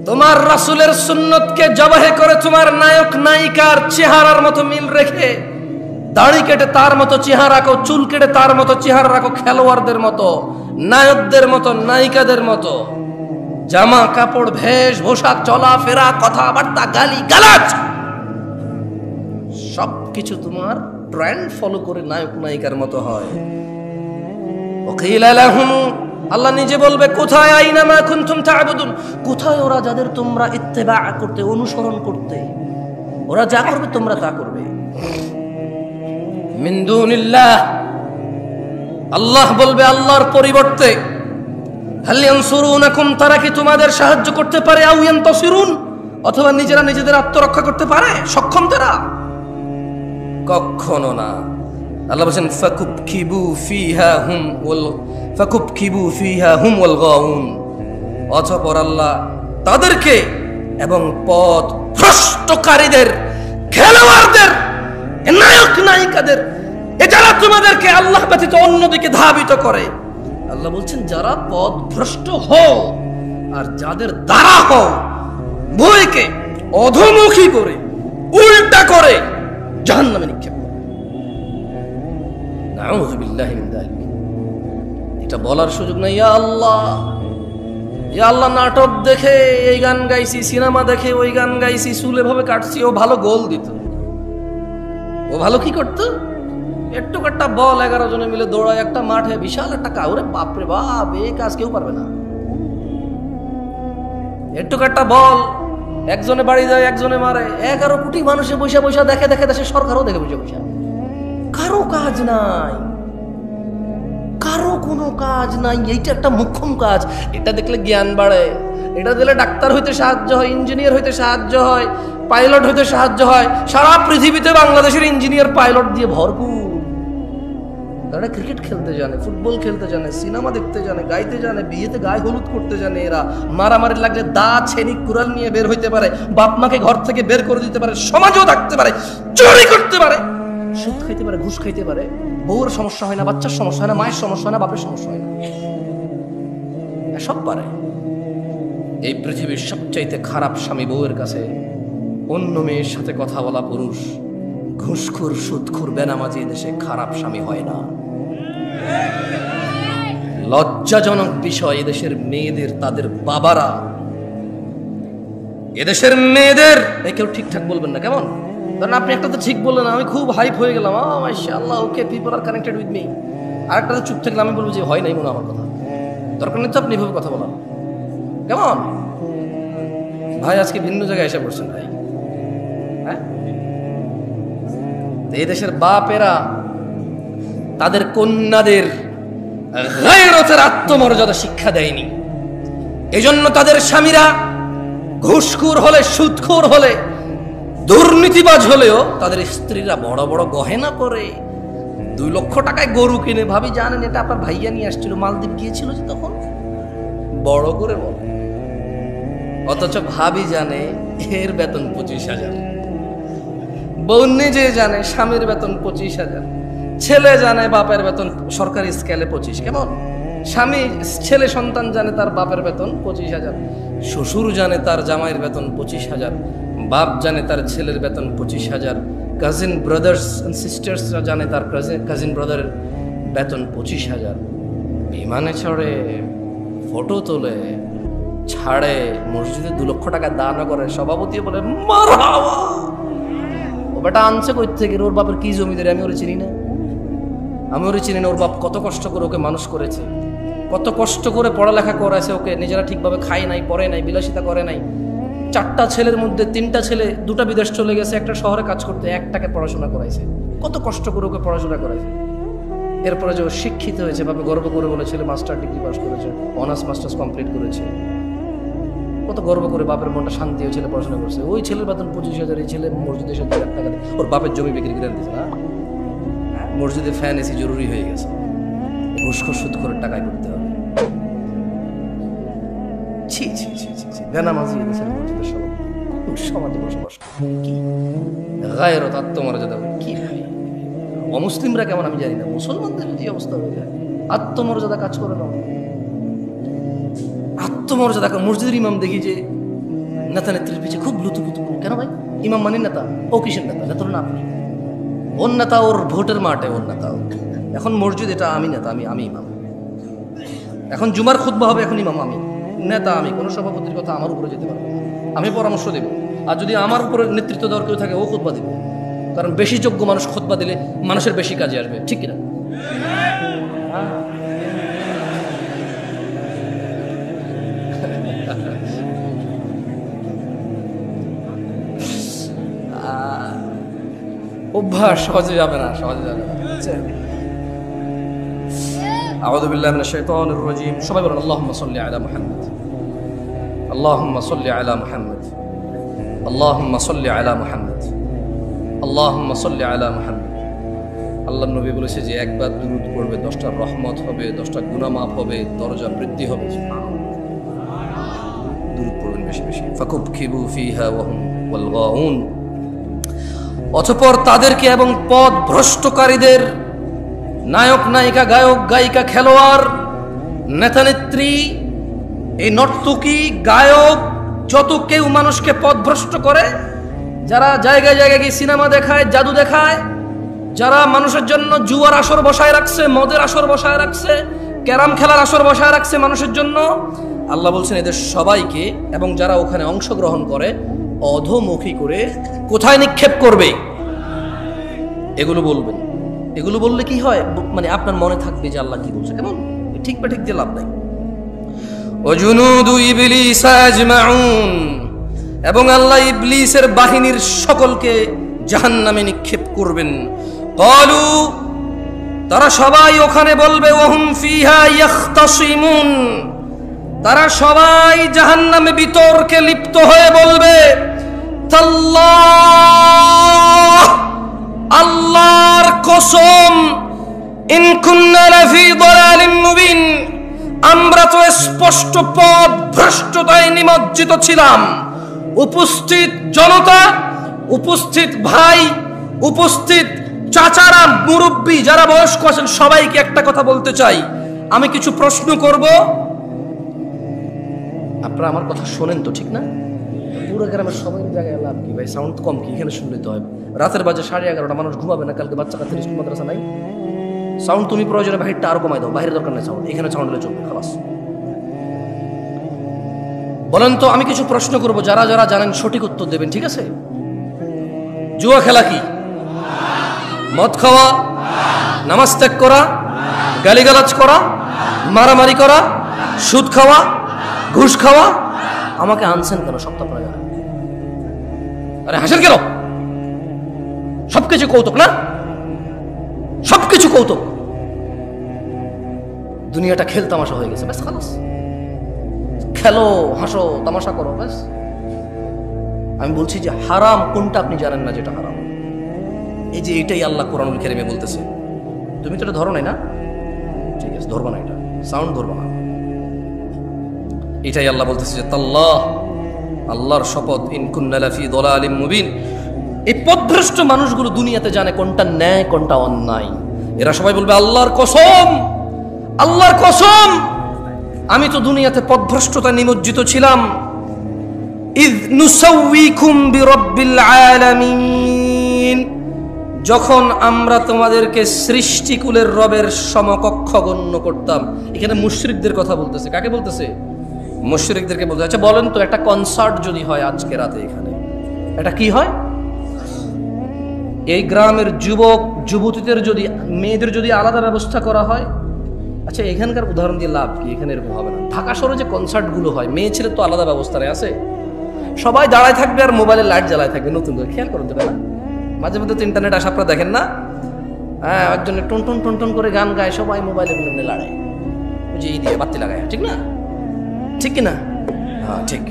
তোমার রাসূলের সুন্নতকে জবাহে করে তোমার নায়ক নায়িকার চেহারার মতো মিল রেখে দাড়ি কেটে তার মতো চেহারা রাখো, চুল কেটে তার মতো চেহারা রাখো, খেলোয়াড়দের মতো, নায়কদের মতো, নায়িকাদের মতো। জামা কাপড়, ভেষ ভোষা, চলাফেরা, কথাবার্তা, গালি গালাজ সবকিছু তোমার ট্রেন্ড ফলো করে নায়ক নায়িকার মতো হয়। ওয়াকিলা লাহুম, আল্লাহ নিজে বলবে, কোথায় আইনামা কুনতুম তা'বুদুন, কোথায় ওরা যাদের তোমরা ইত্তেবা করতে, অনুসরণ করতে, ওরা যা করবে তোমরা তা করবে। মিন দুনিল্লাহ, আল্লাহ বলবে আল্লাহর পরিবর্তে, হাল ইয়ানসুরুনাকুম, তারা কি তোমাদের সাহায্য করতে পারে, আও ইয়ানতাসিরুন, অথবা নিজেরা নিজেদের আত্মরক্ষা করতে পারে, সক্ষম তারা? কখনো না। আল্লাহ বলেন ফাকুবকিবু ফিহা হুম ওয়াল গাউন, অতঃপর আল্লাহ তাদেরকে এবং পথ ভ্রষ্টকারীদের, খেলোয়াড়দের, নায়ক নায়িকাদের, যারা তোমাদেরকে আল্লাহ ব্যতীত অন্যদিকে ধাবিত করে, আল্লাহ বলছেন যারা পথ ভ্রষ্ট হও আর যাদের দ্বারা হও, ভয়কে অধোমুখী করে, উল্টা করে জাহান্নামে নিক্ষেপ। নাউযু বিল্লাহি মিন যালিক। এটা বলার সুযোগ নাই। ইয়া আল্লাহ, ইয়া আল্লাহ, নাটক দেখে এই গান গাইছি, সিনেমা দেখে ওই গান গাইছি, চুলে ভাবে কাটছি, ও ভালো গোল দিত। ও ভালো কি করতো? একটু একটা বল 11 জনে মিলে দৌড়ায় একটা মাঠে, বিশাল একটা কাউরে, বাপরে বাপ, এই কাজ কেউ পারবে না। একটু একটা বল একজনে বাড়ি যায়, একজনে মারে, 11 কোটি মানুষে বৈশা বৈশা দেখে, দেখে দেশে সরকারও দেখে বৈশা বৈশা। কারো কাজ নাই, কারো কোনো কাজ নাই। এইটা একটা মুখ্যম কাজ। এটা দেখলে জ্ঞান বাড়ে, এটা দিলে ডাক্তার হইতে সাহায্য হয়, ইঞ্জিনিয়ার হইতে সাহায্য হয়, পাইলট হইতে সাহায্য হয়। সারা পৃথিবীতে বাংলাদেশের ইঞ্জিনিয়ার পাইলট দিয়ে ভরপুর। তারা ক্রিকেট খেলতে জানে, ফুটবল খেলতে জানে, সিনেমা দেখতে জানে, গাইতে জানে, বিয়েতে গায়ে হলুদ করতে জানে। এরা মারামারি লাগলে দা ছেনি কুড়াল নিয়ে বের হইতে পারে, বাপ মাকে ঘর থেকে বের করে দিতে পারে, সমাজেও থাকতে পারে, চুরি করতে পারে, সুদ খাইতে পারে, ঘুষ খাইতে পারে। বউর সমস্যা হয় না, বাচ্চার সমস্যা হয় না, মায়ের সমস্যা হয় না, বাপের সমস্যা হয় না, সব পারে। এই পৃথিবীর সবচাইতে খারাপ স্বামী বউয়ের কাছে অন্য মেয়ের সাথে কথা বলা পুরুষ। ঘুষখোর, সুদখোর, বেনামাজি দেশে খারাপ স্বামী হয় না। লজ্জাজনক বিষয়, এদেশের মেয়েদের তাদের বাবারা, এদেশের মেয়েদের কেউ ঠিকঠাক বলবেন না। কেমন ধরেন আপনি একটা তো ঠিক বললেন, আমি খুব হাইপ হয়ে গেলাম, মাশাআল্লাহ, okay, people are connected with me. আরেকটা তো চুপ থাকলে আমি বলবো যে হয় নাই মনে আমার কথা, দরকার নেই তো আপনি এভাবে কথা বলার। কেমন ভাই আজকে ভিন্ন জায়গায় এসে পড়ছেন ভাই? হ্যাঁ, এই দেশের বাপেরা তাদের কন্যাদের গায়রতের, আত্মমর্যাদা শিক্ষা দেয়নি। এজন্য তাদের স্বামীরা ঘুষখোর হলে, সুদখোর হলে, দুর্নীতিবাজ হলেও তাদের স্ত্রীরা বড় বড় গহেনা পরে, 2 লক্ষ টাকায় গরু কিনে। ভাবি জানেন এটা আপনার ভাইয়া নিয়ে আসছিল, মালদ্বীপ গিয়েছিল যে, তখন বড় করে বলে। অথচ ভাবি জানে এর বেতন 25,000, বউ নিজে জানে স্বামীর বেতন 25,000, ছেলে জানে বাপের বেতন সরকারি স্কেলে 25। কেমন স্বামী, ছেলে সন্তান জানে তার বাপের বেতন 25,000, শ্বশুর জানে তার জামাইয়ের বেতন 25,000, বাপ জানে তার ছেলের বেতন 25,000, কাজিন ব্রাদার্স এন্ড সিস্টার্সরা জানে তার কাজিন ব্রাদারের বেতন 25,000। বিমানে চড়ে, ফটো তোলে, ছাড়ে, মসজিদে 2 লক্ষ টাকা দান করে, সভাপতি বলে মারহাবা। ও বেটা আনছে কই থেকে? ওর বাপের কি জমিদারি আমি ওরে চিনি না, আমি ওরে চিনি না। ওর বাপ কত কষ্ট করে ওকে মানুষ করেছে, কত কষ্ট করে পড়ালেখা করাছে ওকে, নিজেরা ঠিকভাবে খায় নাই, পড়ে নাই, বিলাসিতা করে নাই। 4টা ছেলের মধ্যে 3টা ছেলে, 2টা বিদেশ চলে গেছে, একটা শহরে কাজ করতে, একটাকে পড়াশোনা করাইছে। কত কষ্ট করে ওকে পড়াশোনা করাইছে। এরপরে যে ও শিক্ষিত হয়েছে, বাপে গর্ব করে বলে ছেলে মাস্টার ডিগ্রি পাস করেছে, অনার্স মাস্টার্স কমপ্লিট করেছে। কত গর্ব করে বাপের মনটা শান্তি হয়ে ছেলে পড়াশোনা করছে। ওই ছেলের বেতন 25,000, এই ছেলে মসজিদে এসে 2 লাখ টাকা দেয়। ওর বাপের জমি বিক্রি করে দিয়েছে না, মসজিদে ফ্যান এসি জরুরি হয়ে গেছে, ঘুষখোর সুদখোরের টাকায় করতে হবে। ছি ছি ছি ছি ছি, বেনামাজি এদেশের মসজিদের সমাজে বসবাস কি গায়রত, আত্মমর্যাদা কি হয়? অমুসলিমরা কেমন আমি জানি না, মুসলমানদের যে অবস্থা হয়ে যায়, আত্মমর্যাদা কাজ করে না। আত্মমর্যাদা। মসজিদের ইমাম দেখি যে নেতা নেত্রীর পিছিয়ে খুব লুতুপুতু। কেন ভাই? ইমাম মানে নেতা? ও কিসের নেতা? নেতা না আপনি। ওর নেতা ওর ভোটের মাঠে, ওর নেতা। এখন মসজিদ এটা আমি নেতা, আমি ইমাম। এখন জুমার খুতবা হবে, এখন ইমাম আমি, নেতা আমি। কোনো সভাপতির কথা আমার উপরে যেতে পারবে না, আমি পরামর্শ দেব। আর যদি আমার উপরে নেতৃত্ব দেওয়ার কেউ থাকে, ও খুতবা দেবে। কারণ বেশি যোগ্য মানুষ খুতবা দিলে মানুষের বেশি কাজে আসবে, ঠিক কিনা? অভ্যাস সহজে যাবে না, সহজে যাবে না। আউযু বিল্লাহি মিনাশ শাইতানির রাজীম। সবাই বলেন আল্লাহুম্মা সাল্লি আলা মুহাম্মদ, আল্লাহুম্মা সাল্লি আলা মুহাম্মদ, আল্লাহুম্মা সাল্লি আলা মুহাম্মদ, আল্লাহুম্মা সাল্লি আলা মুহাম্মদ। আল্লাহর নবী বলেছে যে একবার দুরূদ পড়বে 10টা রহমত হবে, 10টা গুনাহ মাফ হবে, দরজা বৃদ্ধি হবে। দুরূদ পড়বেন বেশি বেশি। ফাকুবকিবু ফিহা ওয়া হুম ওয়াল গাউন। অতঃপর তাদেরকে এবং পথ ভ্রষ্টকারীদের, নায়ক নায়িকা, গায়ক গায়িকা, খেলোয়াড়, নেতা নেত্রী, এই নর্তকী, গায়ক, যত কেউ মানুষকে পথভ্রষ্ট করে, যারা জায়গায় জায়গায় গিয়ে সিনেমা দেখায়, জাদু দেখায়, যারা মানুষের জন্য জুয়ার আসর বসায় রাখছে, মদের আসর বসায় রাখছে, ক্যারাম খেলার আসর বসায় রাখছে মানুষের জন্য, আল্লাহ বলছেন এদের সবাইকে এবং যারা ওখানে অংশগ্রহণ করে অধোমুখী করে কোথায় নিক্ষেপ করবে, এগুলো বলবেন। এগুলো বললে কি হয়, মানে আপনার মনে থাকবে যে আল্লাহ কি বলছে। কেমন ঠিক বা ঠিক দিয়ে লাভ নাই। ওয়াজুনুদু ইবলিস আজমাউন, এবং আল্লাহ ইবলিসের বাহিনীর সকলকে জাহান্নামে নিক্ষেপ করবেন। ক্বালু, তারা সবাই ওখানে বলবে, ওয়াহুম ফিহা ইয়াখতাসিমুন, তারা সবাই জাহান্নামে বিতর্কে লিপ্ত হয়ে বলবে, তাল্লাহ, আল্লাহর কসম, ইন কুন্না লাফি দালালিন মুবিন, আমরা তো স্পষ্ট পথ ভ্রষ্টতায় নিমজ্জিত ছিলাম। উপস্থিত জনতা, উপস্থিত ভাই, উপস্থিত চাচারা, মুরব্বী, যারা বয়স্ক আছেন, সবাইকে একটা কথা বলতে চাই। আমি কিছু প্রশ্ন করব, আপনারা আমার কথা শোনেন তো, ঠিক না? পুরো গ্রামের সবাই জায়গায় লাভ কি ভাই? সাউন্ড কম কি? এখানে শুনলে তো হয়। রাতের বাজে 11:30, মানুষ ঘুমাবে না, কালকে বাচ্চা কাচ্চা স্কুল মাদ্রাসা নাই। সাউন্ড তুমি প্রয়োজনে বাহিরটা আরো কমাই দাও, বাইরের দরকার নেই সাউন্ড, এখানে সাউন্ড হলে চলবে, খালাস। বলেন তো, আমি কিছু প্রশ্ন করব, যারা যারা জানেন সঠিক উত্তর দেবেন, ঠিক আছে? জুয়া খেলা কি? মদ খাওয়া, নামাজ ত্যাগ করা, গালিগালাজ করা, মারামারি করা, সুদ খাওয়া, ঘুষ খাওয়া। আমাকে আনছেন কেন? সব তো আপনারা জানেন। আরে হাসেন কেন? সবকিছু কৌতুক না? সবকিছু কৌতুক। দুনিয়াটা খেল তামাশা হয়ে গেছে, ব্যাস খালাস। খেলো, হাসো, তামাশা করো, ব্যাস। আমি বলছি যে হারাম কোনটা আপনি জানেন না, যেটা হারাম। এই যে এটাই আল্লাহ কোরআনুল কারীমে বলতেছে। তুমি তো এটা ধরো নাই না? ঠিক আছে, ধরবা না, এটা সাউন্ড ধরবা না। এটাই আল্লাহ বলতেছে যে তাল্লাহ, আল্লাহর শপথ, ইন কুন্না লাফি দালালিম মুবিন। এই পথভ্রষ্ট মানুষগুলো দুনিয়াতে জানে কোনটা ন্যায় কোনটা অন্যায়। এরা সবাই বলবে আল্লাহর কসম, আল্লাহর কসম, আমি তো দুনিয়াতে পথভ্রষ্টতা নিমজ্জিত ছিলাম। ইয নুসাউইকুম বিরাব্বিল আলামিন, যখন আমরা তোমাদেরকে সৃষ্টিকুলের রবের সমকক্ষ গণ্য করতাম। এখানে মুশরিকদের কথা বলতেছে। কাকে বলতেছে? মুশরিকদেরকে বলতে। আচ্ছা বলেন তো, একটা কনসার্ট যদি হয় আজকে রাতে, এখানে এটা কি হয়? এই গ্রামের যুবক যুবতীদের যদি, মেয়েদের যদি আলাদা ব্যবস্থা করা হয়। আচ্ছা এখানকার উদাহরণ দিয়ে লাভ কি? এখানে এরকম হবে না। ঢাকা শহরে যে কনসার্টগুলো হয়, মেয়ে ছেলে তো আলাদা ব্যবস্থায় আছে, সবাই দাঁড়ায় থাকবে আর মোবাইলে লাইট জ্বালায় থাকবে। নতুন করে খেয়াল করুন তো, না মাঝে মধ্যে তো ইন্টারনেট আসে, আপনারা দেখেন না? হ্যাঁ, একজনে টন টন টন টন করে গান গায়, সবাই মোবাইলে বিনোদনে লড়ায়, ওই যে এই দিয়ে বাতি লাগায়, ঠিক না? ঠিক কিনা? হ্যাঁ ঠিক।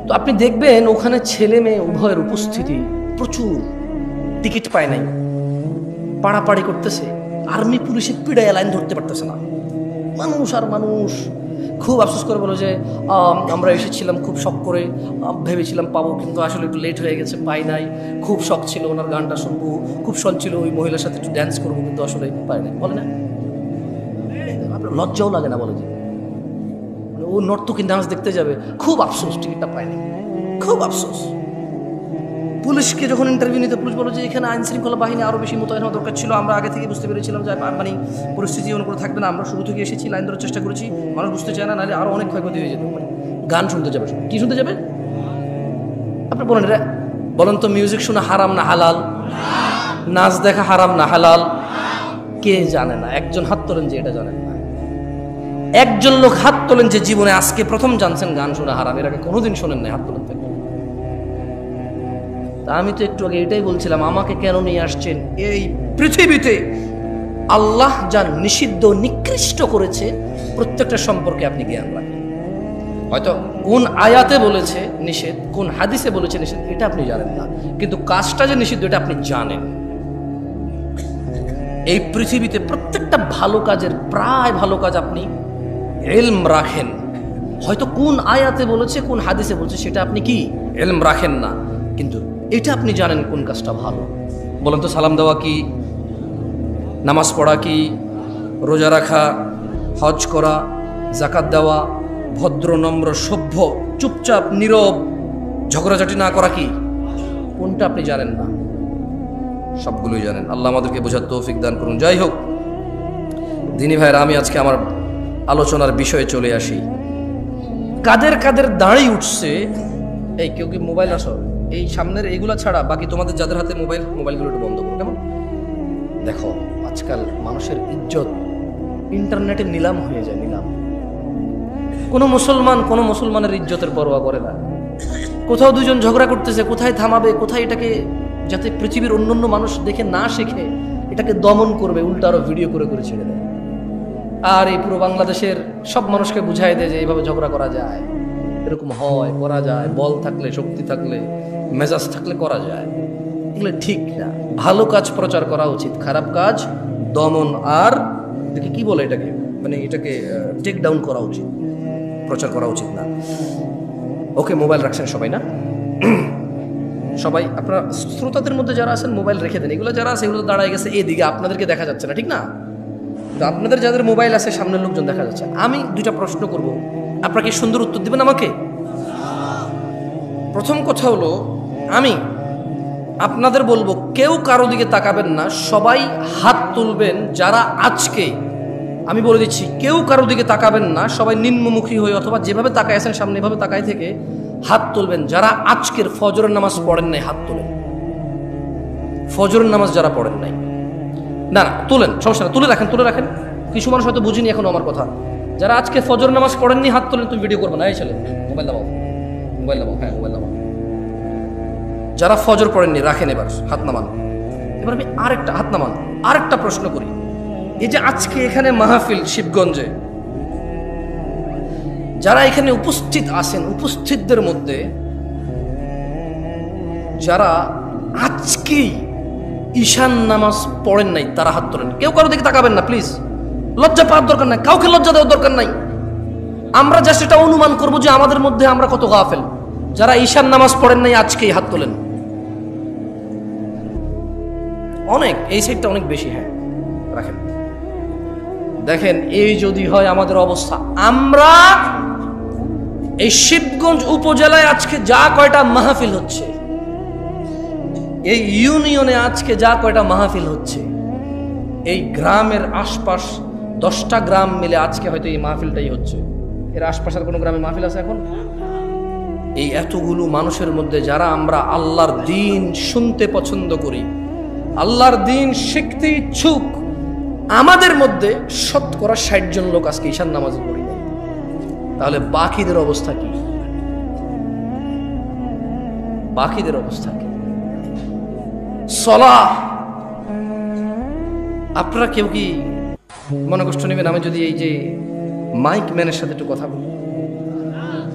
তো আপনি দেখবেন ওখানে ছেলে মেয়ে উভয়ের উপস্থিতি প্রচুর, টিকিট পায় নাই, পাড়াপাড়ি করতেছে, আর্মি পুলিশে পিড়ায় লাইন ধরতে পারতেছে না, মানুষ আর মানুষ। খুব আফসোস করে বলো যে আমরা এসেছিলাম খুব শখ করে, ভেবেছিলাম পাবো, কিন্তু আসলে একটু লেট হয়ে গেছে, পাই নাই। খুব শখ ছিল ওনার গানটা শুনবো, খুব শখ ছিল ওই মহিলার সাথে একটু ড্যান্স করবো, কিন্তু আসলে পাই নাই। বলে না? আপনার লজ্জাও লাগে না? বলে যে ও নর্তকী ডান্স দেখতে যাবে, খুব আফসোস টিকিটটা পায়নি, খুব আফসোস। পুলিশকে যখন ইন্টারভিউ নিতে পুলিশ বলো যে এখানে আইন শৃঙ্খলা বাহিনী আরও বেশি মোতায়েন হওয়া দরকার ছিল, আমরা আগে থেকে বুঝতে পেরেছিলাম যে মানে পরিস্থিতি এমন করে থাকবে না, আমরা শুরু থেকে এসেছি, লাইন ধরার চেষ্টা করেছি, মানুষ বুঝতে চায় না, নাহলে আরও অনেক ক্ষয়ক্ষতি হয়ে যেত। গান শুনতে যাবে, কি শুনতে যাবে? আপনি বলেন রে, বলেন তো মিউজিক শোনা হারাম না হালাল? নাচ দেখা হারাম না হালাল? কে জানে না? একজন হাত তোলেন যে এটা জানেন না। একজন লোক হাত তোলেন যে জীবনে আজকে প্রথম জানছেন গান শোনা হারাম, এর আগে কোনোদিন শোনেন নাই, হাত তোলেন। তা আমি তো একটু আগে এটাই বলছিলাম, আমাকে কেন নিয়ে আসছেন এই পৃথিবীতে? আল্লাহ যা নিষিদ্ধ নিকৃষ্ট করেছে প্রত্যেকটা সম্পর্কে আপনি জ্ঞান রাখেন। হয়তো কোন আয়াতে বলেছে নিষেধ, কোন হাদিসে বলেছে নিষেধ, এটা আপনি জানেন না, কিন্তু কাজটা যে নিষিদ্ধ এটা আপনি জানেন। এই পৃথিবীতে প্রত্যেকটা ভালো কাজের, প্রায় ভালো কাজ আপনি ইলম রাখেন। হয়তো কোন আয়াতে বলেছে, কোন হাদিসে বলেছে সেটা আপনি কি ইলম রাখেন না, কিন্তু এটা আপনি জানেন কোন কাজটা ভালো। বলেন তো, সালাম দেওয়া কি, নামাজ পড়া কি, রোজা রাখা, হজ করা, জাকাত দেওয়া, ভদ্র নম্র সভ্য চুপচাপ নীরব ঝগড়াঝাটি না করা কি, কোনটা আপনি জানেন না? সবগুলোই জানেন। আল্লাহ আমাদেরকে বোঝার তৌফিক দান করুন। যাই হোক দিনী ভাইরা, আমি আজকে আমার আলোচনার বিষয়ে চলে আসি। কাদের কাদের দাঁড়িয়ে উঠছে, এই কেউ কি মোবাইল আসো, এই সামনের এইগুলা ছাড়া বাকি তোমাদের যাদের হাতে মোবাইলগুলো একটু বন্ধ করো, কেমন? দেখো আজকাল মানুষের ইজ্জত ইন্টারনেটে নিলাম হয়ে যায়, নিলাম। কোনো মুসলমানের ইজ্জতের পরোয়া করে না। কোথাও দুজন ঝগড়া করতেছে, কোথায় থামাবে, কোথায় এটাকে যাতে পৃথিবীর অন্যান্য মানুষ দেখে না শেখে এটাকে দমন করবে, উল্টা আরো ভিডিও করে করে ছেড়ে দেয়। আর এই পুরো বাংলাদেশের সব মানুষকে বুঝাই দেয় যে এইভাবে ঝগড়া করা যায়, এরকম হয়, করা যায়, বল থাকলে, শক্তি থাকলে, মেজাজ থাকলে করা যায়। এগুলো ঠিক না। ভালো কাজ প্রচার করা উচিত, খারাপ কাজ দমন আর এটাকে কি বলে, এটাকে মানে এটাকে টেক ডাউন করা উচিত, প্রচার করা উচিত না। ওকে, মোবাইল রাখছেন সবাই না? সবাই আপনারা শ্রোতাদের মধ্যে যারা আছেন মোবাইল রেখে দেন। এগুলো যারা আছে এগুলো দাঁড়ায় গেছে এদিকে, আপনাদেরকে দেখা যাচ্ছে না, ঠিক না? তো আপনাদের যাদের মোবাইল আছে সামনের লোকজন দেখা যাচ্ছে। আমি দুইটা প্রশ্ন করব, আপনারা কি সুন্দর উত্তর দিবেন আমাকে? প্রথম কথা হলো, আমি আপনাদের বলবো কেউ কারো দিকে তাকাবেন না, সবাই হাত তুলবেন যারা আজকে, আমি বলে দিচ্ছি, কেউ কারো দিকে তাকাবেন না, সবাই নিম্নমুখী হয়ে অথবা যেভাবে তাকায় আছেন সামনে এভাবে তাকায় থেকে হাত তুলবেন যারা আজকের ফজরের নামাজ পড়েন নাই। হাত তোলেন ফজরের নামাজ যারা পড়েন নাই। না না, তোলেন, সমস্যা না, তুলে রাখেন। কিছু মানুষ হয়তো বুঝিনি এখনো আমার কথা। যারা আজকে ফজর নামাজ পড়েননি হাত তোলেন। তুমি ভিডিও করবে না, এই ছেলে মোবাইল নামাও, হ্যাঁ মোবাইল নামাও। যারা ফজর পড়েননি রাখেন, এবার হাত নামান। এবার আমি আরেকটা হাত নামান, আরেকটা প্রশ্ন করি। এই যে আজকে এখানে মাহফিল শিবগঞ্জে, যারা এখানে উপস্থিত আছেন, উপস্থিতদের মধ্যে যারা আজকেই ঈশান নামাজ পড়েন নাই তারা হাত তোলেন। কেউ কারো দিকে তাকাবেন না প্লিজ, লজ্জা পাওয়ার দরকার নাই, কাউকে লজ্জা দেওয়ার দরকার নাই। আমরা জাস্ট এটা অনুমান করবো যে আমাদের মধ্যে আমরা কত গাফেল। যারা ঈশান নামাজ পড়েন নাই আজকেই হাত তোলেন। অনেক, এই সাইডটা অনেক বেশি, হ্যাঁ রাখেন। দেখেন এই যদি হয় আমাদের অবস্থা, আমরা এই শিবগঞ্জ উপজেলায় আজকে যা কয়টা মাহফিল হচ্ছে, এই ইউনিয়নে আজকে যা কয়টা মাহফিল হচ্ছে, এই গ্রামের আশপাশ 10টা গ্রাম মিলে আজকে হয়তো এই মাহফিলটাই হচ্ছে। এর আশপাশের কোনো গ্রামে মাহফিল আছে এখন? এই এতগুলো মানুষের মধ্যে যারা আমরা আল্লাহর দ্বীন শুনতে পছন্দ করি, আল্লাহর দ্বীন শিখতে ইচ্ছুক, আমাদের মধ্যে 60% জন লোক আজকে ঈশান নামাজে পড়ি নাই। তাহলে বাকিদের অবস্থা কি? বাকিদের অবস্থা কি? সলাহ, আপনারা কেউ কি মনে কষ্ট নেবেন আমি যদি এই যে মাইক ম্যানের সাথে একটু কথা বলি?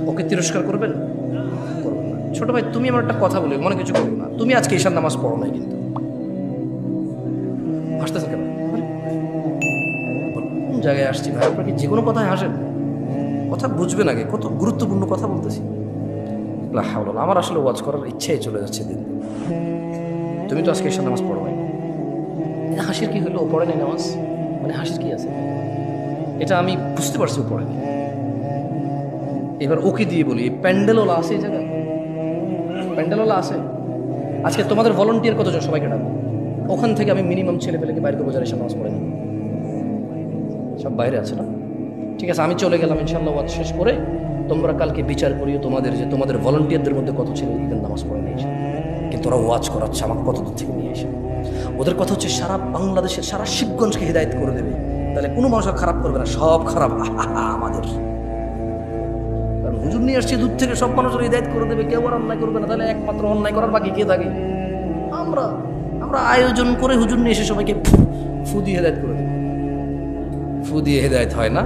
ওকে তিরস্কার করবেন? করবেন না। ছোট ভাই তুমি আমার একটা কথা বলি, মনে কিছু করবো না, তুমি আজকে ঈশান নামাজ পড়ো নাই কিন্তু। হাসতেছেন কেন? কোন জায়গায় আসছি ভাই? আপনার কি যে কোনো কথায় হাসেন? কথা বুঝবেন আগে, কত গুরুত্বপূর্ণ কথা বলতেছি। আমার আসলে ওয়াজ করার ইচ্ছাই চলে যাচ্ছে দিন দিন। তুমি তো আজকে ঈশান নামাজ পড়ো নাই, হাসির কি হলো? ও পড়ে নাই নামাজ, মানে হাসির কি আছে? এটা আমি বুঝতে পারছি ও পড়েনি। এবার ওকে দিয়ে বলি, প্যান্ডেলওয়ালা আছে এই জায়গায়? প্যান্ডেলওয়ালা আছে? আজকে তোমাদের ভলান্টিয়ার কতজন? সবাইকে ডাকবো। ওখান থেকে আমি মিনিমাম ছেলে পেলেকে বাইরে করবো যারা এসে নামাজ পড়ে না। সব বাইরে আছে না? ঠিক আছে, আমি চলে গেলাম ইনশাআল্লাহ। ওয়াজ শেষ করে তোমরা কালকে বিচার করিও তোমাদের, যে তোমাদের ভলান্টিয়ারদের মধ্যে কত ছেলে ঈদের নামাজ পড়ে নিয়ে এসে, কিন্তু ওরা ওয়াজ করাচ্ছে আমাকে কত দূর থেকে নিয়ে এসে। ওদের কথা হচ্ছে সারা বাংলাদেশের, সারা শিবগঞ্জকে হিদায়ত করে দেবে। তাহলে কোনো মানুষ খারাপ করবে না, সব খারাপ আমাদের। কারণ হুজুর নিয়ে আসছে দূর থেকে, সব মানুষের হিদায়ত করে দেবে, কেউ আর অন্যায় করবে না। তাহলে একমাত্র অন্যায় করার বাকি কে থাকে? আমরা আয়োজন করে হুজুর নিয়ে এসে সবাইকে ফু দিয়ে হেদায়ত করে দেবে। ফু দিয়ে হেদায়ত হয় না?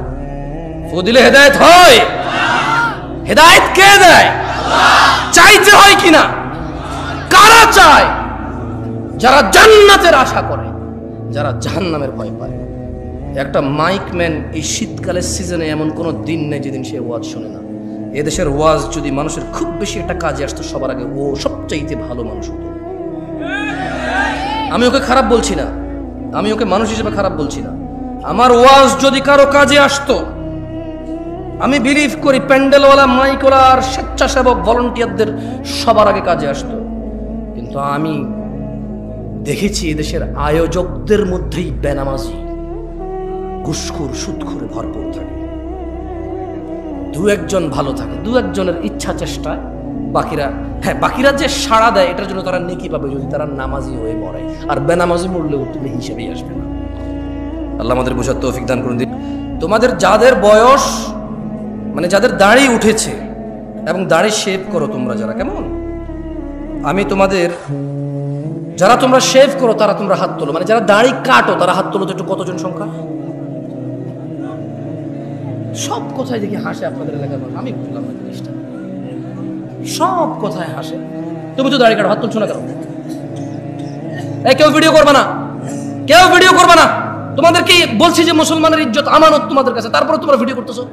ফু দিলে হেদায়ত হয়? হেদায়ত কে দেয়? চাইতে হয় কিনা? কারা চায়? যারা জান্নাতের আশা করে, যারা জাহান্নামের ভয় পায়। একটা মাইকম্যান এই শীতকালের সিজনে এমন কোনো দিন নেই যেদিন সে ওয়াজ শোনে না। এদেশের ওয়াজ যদি মানুষের খুব বেশি একটা কাজে আসতো, সবার আগে ও সবচাইতে ভালো মানুষ হতো। আমি ওকে খারাপ বলছি না, আমি ওকে মানুষ হিসেবে খারাপ বলছি না। আমার ওয়াজ যদি কারো কাজে আসতো, আমি বিলিভ করি প্যান্ডেলওয়ালা, মাইকওয়ালা আর স্বেচ্ছাসেবক ভলান্টিয়ারদের সবার আগে কাজে আসতো। কিন্তু আমি দেখেছি এদেশের আয়োজকদের মধ্যেই বেনামাজি, ঘুষখোর, সুদখোরে ভরপুর থাকে। দু একজন ভালো থাকে, দু একজনের ইচ্ছা চেষ্টায়, বাকিরা যে সাড়া দেয় এটার জন্য তারা নেকি পাবে যদি তারা নামাজি হয়ে মরে। আর বেনামাজি মরলেও তুমি হিসেবেই আসবে না। আল্লাহ আমাদের বোঝার তৌফিক দান করুন। তোমাদের যাদের বয়স, মানে যাদের দাড়ি উঠেছে এবং দাড়ি শেভ করো তোমরা যারা, কেমন? আমি তোমাদের, যারা তোমরা শেভ করো তারা তোমরা হাত তোলো, মানে যারা দাড়ি কাটো তারা হাত তোলো তো একটু। কতজন সংখ্যা? সব কথায় দেখি হাসে আপনাদের এলাকার মানুষ। আমি বুঝলাম না জিনিসটা, সব কথায় হাসে। তুমি তো দাড়ি কাটো, হাত তুলছো না কেন? কেউ ভিডিও করবে না, কেউ ভিডিও করবে না। তোমাদের কি বলছি যে মুসলমানের ইজ্জত আমানত তোমাদের কাছে, তারপরে তোমরা ভিডিও করতেছো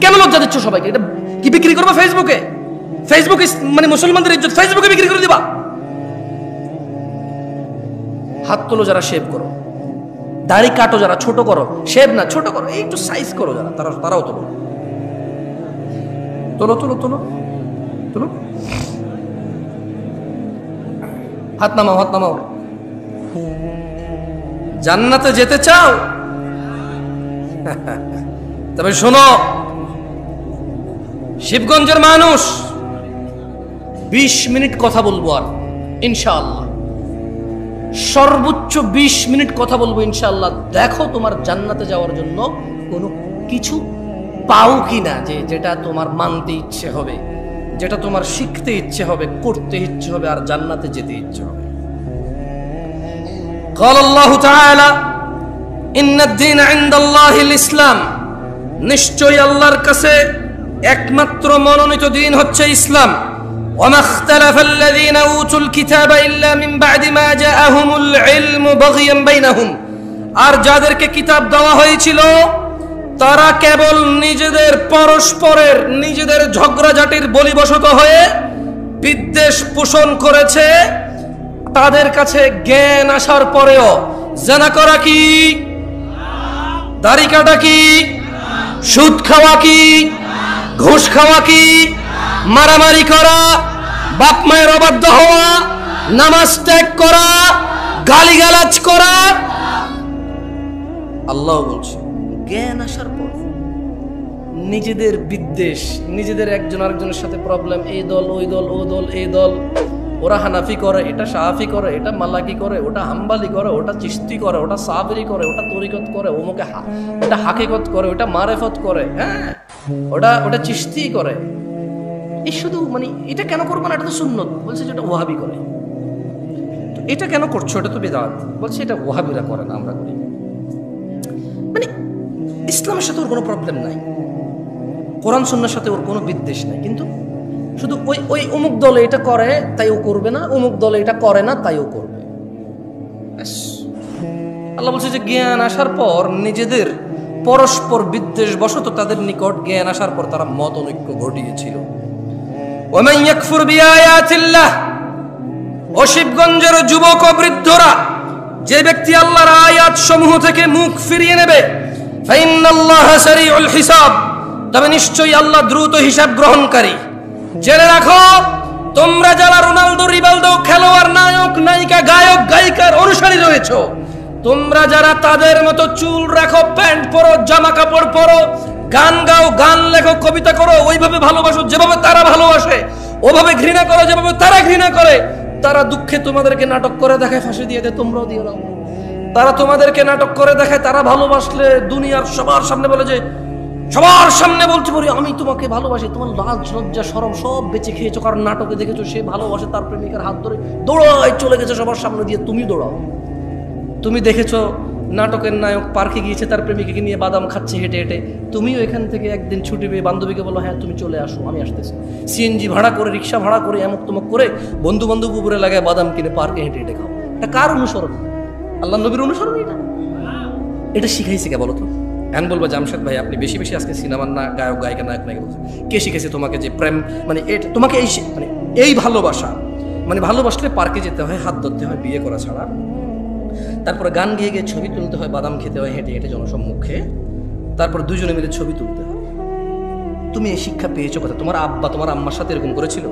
কেন? লজ্জা দিচ্ছ সবাইকে। এটা কি বিক্রি করবে ফেসবুকে? ফেসবুকে মানে মুসলমানদের ইজ্জত ফেসবুকে বিক্রি করে দিবা? হাত তোলো যারা শেভ করো, দাড়ি কাটো যারা, ছোট করো, শেভ না ছোট করো, এই একটু সাইজ করো যারা, তারাও তোলো। তোলো তোলো তোলো তোলো, হাত নামাও, হাত নামাও। জান্নাতে যেতে চাও? তবে শোনো, শিবগঞ্জের মানুষ 20 মিনিট কথা বলবো, আর ইনশাআল্লাহ সর্বোচ্চ 20 মিনিট কথা বলবো ইনশাআল্লাহ। দেখো তোমার জান্নাতে যাওয়ার জন্য কোনো কিছু পাও কিনা, যেটা তোমার মানতে ইচ্ছে হবে, যেটা তোমার শিখতে ইচ্ছে হবে, করতে ইচ্ছে হবে, আর জান্নাতে যেতে ইচ্ছে হবে। قال الله تعالى إن الدين عند الله الإسلام, নিশ্চয়ই আল্লাহর কাছে একমাত্র মনোনীত দিন হচ্ছে ইসলাম। وما اختلف الذين أوتوا الكتاب إلا من بعد ما جاءهم العلم بغيا بينهم, আর যাদেরকে কিতাব দেওয়া হয়েছিল তারা কেবল নিজেদের পরস্পরের নিজেদের ঝগড়াঝাটির বলিবশত হয়ে বিদ্বেষ পোষণ করেছে। তাদের কাছে জ্ঞান আসার পরেও জানা করা কি, দাড়ি কাটা কি, সুদ খাওয়া কি, ঘুষ খাওয়া কি, মারামারি করা, বাপ মায়ের অবাধ্য হওয়া, নামাজ ত্যাগ করা, গালিগালাজ করা। আল্লাহ বলছে জ্ঞান আসার পর নিজেদের বিদ্বেষ, নিজেদের একজন আরেকজনের সাথে প্রবলেম, এই দল ওই দল, ও দল এই দল, ওরা হানাফি করে, এটা শাফি করে, এটা মালাকি করে, ওটা হাম্বালি করে, ওটা চিশতি করে, ওটা সাবরি করে, ওটা তরিকত করে, ওমুকে ওটা হাকিকত করে, ওটা মারেফত করে, হ্যাঁ ওটা চিশতি করে। এই শুধু মানে এটা কেন করবো না, এটা তো সুন্নত। বলছে যে এটা ওয়াহাবি করে। তো এটা কেন করছো? এটা তো বিদআত। বলছে এটা ওয়াহাবিরা করে না, আমরা করি। মানে ইসলামের সাথে ওর কোনো প্রবলেম নাই, কোরআন সুন্নাহর সাথে ওর কোনো বিদ্বেষ নাই, কিন্তু শুধু ওই অমুক দলে এটা করে তাই ও করবে না, অমুক দলে এটা করে না তাই ও করবে। আল্লাহ বলছে যে জ্ঞান আসার পর নিজেদের পরস্পর বিদ্বেষ বশত তাদের নিকট জ্ঞান আসার পর তারা মত অনৈক্য ঘটিয়েছিল। ওমান ইয়াকফুর বিআয়াতিল্লাহ, ও শিবগঞ্জের যুবক ও বৃদ্ধরা, যে ব্যক্তি আল্লাহর আয়াত সমূহ থেকে মুখ ফিরিয়ে নেবে, ফাইন্নাল্লাহা সারিউল হিসাব, তবে নিশ্চয়ই আল্লাহ দ্রুত হিসাব গ্রহণকারী। জেনে রাখো, তোমরা যারা রোনালদো, রিভালদো, খেলোয়াড়, নায়ক, নায়িকা, গায়ক, গায়িকার অনুসারী রয়েছো, তোমরা যারা তাদের মতো চুল রাখো, প্যান্ট পরো, জামা কাপড় পরো, গান গাও, গান লেখো, কবিতা করো, ওইভাবে ভালোবাসো যেভাবে তারা ভালোবাসে, ওভাবে ঘৃণা করো যেভাবে তারা ঘৃণা করে, তারা দুঃখে তোমাদেরকে নাটক করে দেখায়, ফাঁসি দিয়ে দেয়, তোমরাও দিয়ে দাও। তারা তোমাদেরকে নাটক করে দেখায়, তারা ভালোবাসলে দুনিয়ার সবার সামনে বলে যে, সবার সামনে বলতে পারি আমি তোমাকে ভালোবাসি, তোমার লাজ লজ্জা শরম সব বেঁচে খেয়েছো, কারণ নাটকে দেখেছো সে ভালোবাসে, তার প্রেমিকার হাত ধরে দৌড়ায় চলে গেছে সবার সামনে দিয়ে, তুমি দৌড়াও। তুমি দেখেছো নাটকের নায়ক পার্কে গিয়েছে, তার প্রেমিকাকে নিয়ে বাদাম খাচ্ছে হেঁটে হেঁটে, তুমিও এখান থেকে একদিন ছুটি পেয়ে বান্ধবীকে বলো, হ্যাঁ তুমি চলে আসো, আমি আসতেছি। সিএনজি ভাড়া করে, রিক্সা ভাড়া করে, এমক তমক করে বন্ধু বান্ধব উপরে লাগায় বাদাম কিনে পার্কে হেঁটে হেঁটে খাও। এটা কার অনুসরণ? আল্লাহ নবীর অনুসরণ? এটা শিখাইছে কে বলো তো? এখন বলবো জামশেদ ভাই আপনি বেশি বেশি আজকে সিনেমার না গায়ক গায়িকা নায়ক নায়িকা বলছেন। কে শিখেছে তোমাকে যে প্রেম মানে এটা তোমাকে এই মানে এই ভালোবাসা, মানে ভালোবাসলে পার্কে যেতে হয়, হাত ধরতে হয়, বিয়ে করা ছাড়া, তারপরে গান গেয়ে গিয়ে ছবি তুলতে হয়, বাদাম খেতে হয় হেঁটে হেঁটে জনসম্মুখে, তারপর দুজনে মিলে ছবি তুলতে হয়। তুমি এই শিক্ষা পেয়েছো কোথায়? তোমার আব্বা তোমার আম্মার সাথে এরকম করেছিল?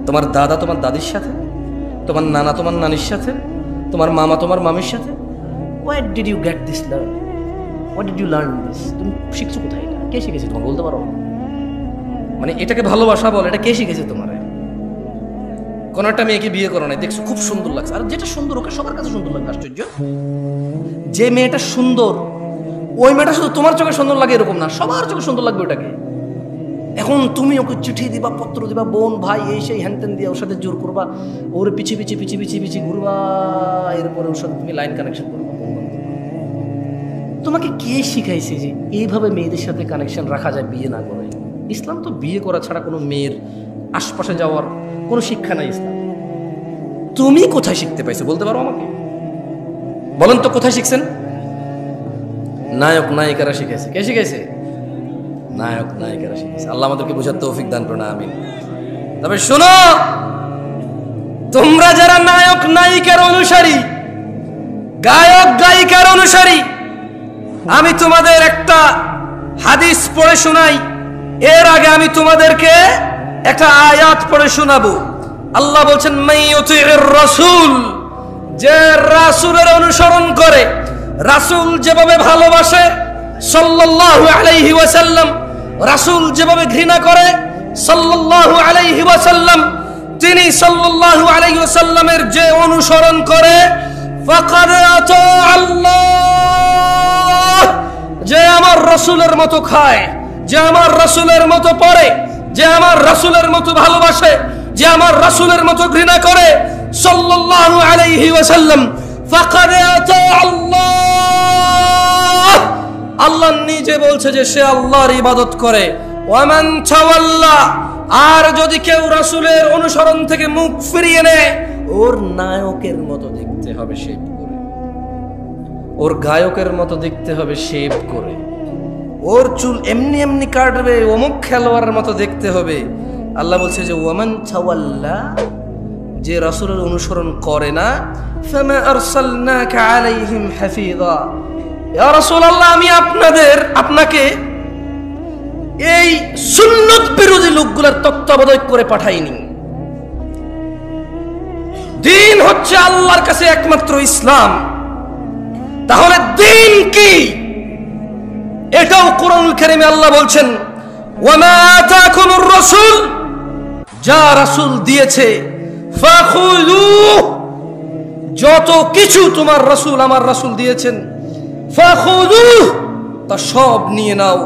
তোমার দাদা তোমার দাদির সাথে? তোমার নানা তোমার নানির সাথে? তোমার মামা তোমার মামির সাথে? Where did you get this learn? What did you learn this? তুমি শিখছো কোথায় এটা? কে শিখেছে তোমাকে বলতে পারো? মানে এটাকে ভালোবাসা বল, এটা কে শিখেছে তোমার? কোন একটা মেয়েকে বিয়ে করো নাই, দেখছো খুব সুন্দর লাগছে, আর যেটা সুন্দর ওকে সবার কাছে সুন্দর লাগে। আশ্চর্য, যে মেয়েটা সুন্দর ওই মেয়েটা শুধু তোমার চোখে সুন্দর লাগে এরকম না, সবার চোখে সুন্দর লাগবে ওটাকে। এখন তুমি ওকে চিঠি দিবা, পত্র দিবা, বোন ভাই এই সেই হ্যানত্যান দিয়ে ওর সাথে জোর করবা, ওর পিছিয়ে পিছিয়ে পিছিয়ে পিছিয়ে পিছিয়ে ঘুরবা, এরপরে ওর সাথে তুমি লাইন কানেকশন করবা। তোমাকে কে শিখাইছে যে এইভাবে মেয়েদের সাথে কানেকশন রাখা যায় বিয়ে না করে? ইসলাম তো বিয়ে করা ছাড়া কোনো মেয়ের আশপাশে যাওয়ার কোনো শিক্ষা নাই ইসলাম। তুমি কোথায় শিখতে পাইছো বলতে পারো আমাকে? বলেন তো কোথায় শিখছেন? নায়ক নায়িকারা শিখেছে। কে শিখেছে? নায়ক নায়িকারা শিখেছে। আল্লাহ আমাদেরকে বোঝার তৌফিক দান করুন, আমিন। তবে শোনো, তোমরা যারা নায়ক নায়িকার অনুসারী, গায়ক গায়িকার অনুসারী, আমি তোমাদের একটা হাদিস পড়ে শোনাই। এর আগে আমি তোমাদেরকে একটা আয়াত পড়ে শোনাবো। আল্লাহ বলছেন, মাইয়ুতির রাসূল, যে রাসূলের অনুসরণ করে, রাসূল যেভাবে ভালোবাসে সাল্লাল্লাহু আলাইহি ওয়াসাল্লাম, রাসূল যেভাবে ঘৃণা করে সাল্লাল্লাহু আলাইহি ওয়াসাল্লাম, তিনি সাল্লাল্লাহু আলাইহি ওয়াসাল্লামের যে অনুসরণ করে, ফাকাদ আতা আল্লাহ, যে আমার রাসূলের মতো খায়, যে আমার রাসূলের মতো পড়ে, যে আমার রাসূলের মতো ভালোবাসে, যে আমার রাসূলের মতো ঘৃণা করে সাল্লাল্লাহু আলাইহি ওয়াসাল্লাম, ফাকাদ আতা আল্লাহ, আল্লাহ নিজে বলছে যে সে আল্লাহর ইবাদত করে। ওয়ামান তাওয়াল্লা, আর যদি কেউ রাসূলের অনুসরণ থেকে মুখ ফিরিয়ে নেয়, ওর নায়কের মতো দেখতে হবে শেভ করে, ওর গায়কের মতো দেখতে হবে শেভ করে, ওর চুল এমনি এমনি কাটবে, অমুক খেলোয়াড়ের মতো দেখতে হবে। আল্লাহ বলছে যে ওয়ামান তাওয়াল্লা, যে রাসূলের অনুসরণ করে না, ফামা আরসালনাকা আলাইহিম হাফিযা, ইয়া রাসূলুল্লাহ আমি আপনাকে এই সুন্নত বিরোধী লোকগুলোর তত্ত্বাবধায়ক করে পাঠাইনি। দিন হচ্ছে আল্লাহর কাছে একমাত্র ইসলাম। তাহলে দিন কি? এটাও কোরআনুল কারীমে আল্লাহ বলছেন, ওয়ামা আতাকুমুর রাসূল, যা রাসূল দিয়েছে, ফাখুযুহু, যত কিছু তোমার রাসূল আমার রাসূল দিয়েছেন, ফাখুযুহু, তা সব নিয়ে নাও।